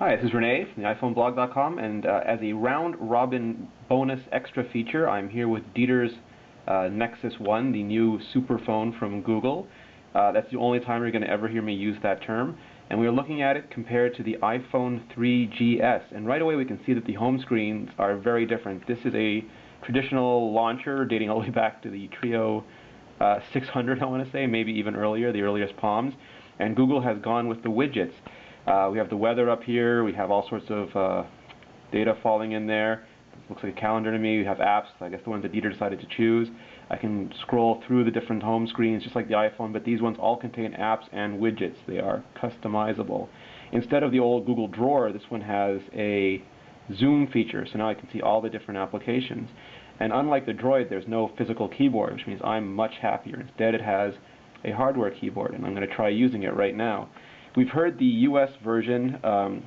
Hi, this is Rene from the iPhoneblog.com, and as a round-robin bonus extra feature, I'm here with Dieter's Nexus One, the new superphone from Google. That's the only time you're going to ever hear me use that term. And we are looking at it compared to the iPhone 3GS. And right away we can see that the home screens are very different. This is a traditional launcher dating all the way back to the Trio 600, I want to say, maybe even earlier, the earliest Palms. And Google has gone with the widgets. We have the weather up here, we have all sorts of data falling in there. It looks like a calendar to me. We have apps, I guess the ones that Dieter decided to choose. I can scroll through the different home screens just like the iPhone, but these ones all contain apps and widgets. They are customizable. Instead of the old Google drawer, this one has a zoom feature, so now I can see all the different applications. And unlike the Droid, there's no physical keyboard, which means I'm much happier. Instead, it has a hardware keyboard, and I'm going to try using it right now. We've heard the US version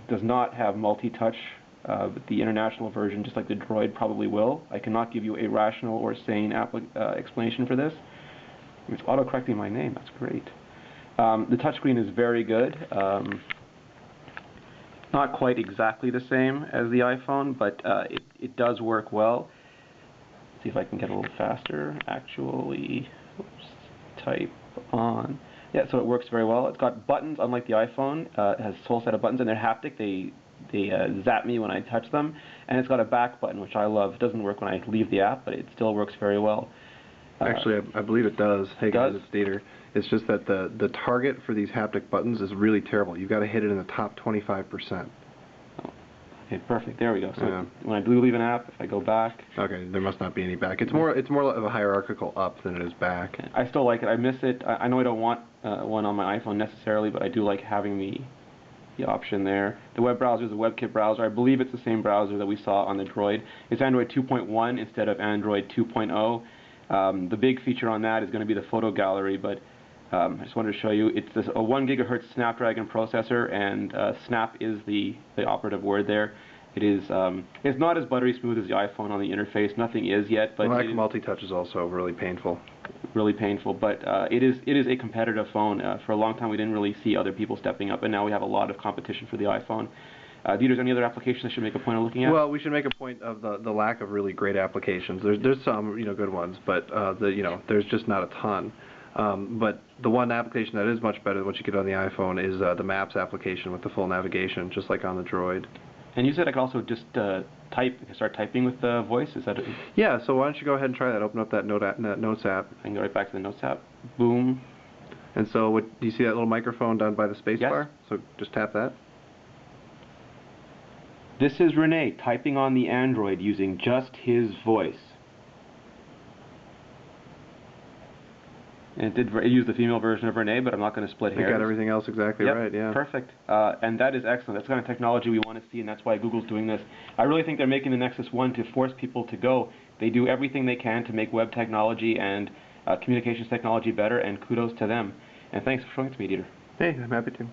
does not have multi-touch, but the international version, just like the Droid, probably will. I cannot give you a rational or sane explanation for this. It's auto-correcting my name. That's great. The touchscreen is very good. Not quite exactly the same as the iPhone, but it does work well. Let's see if I can get a little faster. Actually, oops, type on. Yeah, so it works very well. It's got buttons, unlike the iPhone. It has a whole set of buttons, and they're haptic. They zap me when I touch them. And it's got a back button, which I love. It doesn't work when I leave the app, but it still works very well. Actually, I believe it does. Hey guys, it's Dieter. It's just that the target for these haptic buttons is really terrible. You've got to hit it in the top 25%. Okay, perfect. There we go. So yeah. When I do leave an app, if I go back. Okay, there must not be any back. It's more of a hierarchical up than it is back. Okay. I still like it. I miss it. I know I don't want one on my iPhone necessarily, but I do like having the option there. The web browser is a WebKit browser. I believe it's the same browser that we saw on the Droid. It's Android 2.1 instead of Android 2.0. The big feature on that is going to be the photo gallery, but I just wanted to show you. It's a 1 gigahertz Snapdragon processor, and Snap is the operative word there. It is it's not as buttery smooth as the iPhone on the interface. Nothing is yet, but multi-touch is also really painful. Really painful, but it is a competitive phone. For a long time, we didn't really see other people stepping up, and now we have a lot of competition for the iPhone. Dieter, any other applications I should make a point of looking at? Well, we should make a point of the lack of really great applications. There's some good ones, but there's just not a ton. But the one application that is much better than what you get on the iPhone is the Maps application with the full navigation, just like on the Droid. And you said I could also just start typing with the voice? Is that Yeah, so why don't you go ahead and try that. Open up that Notes app. I can go right back to the Notes app. Boom. And so do you see that little microphone down by the space bar? So just tap that. This is Rene typing on the Android using just his voice. And it used the female version of Rene, but I'm not going to split hairs. They got everything else exactly right, yeah. Perfect. And that is excellent. That's the kind of technology we want to see, and that's why Google's doing this. I really think they're making the Nexus One to force people to go. They do everything they can to make web technology and communications technology better, and kudos to them. And thanks for showing it to me, Dieter. Hey, I'm happy to.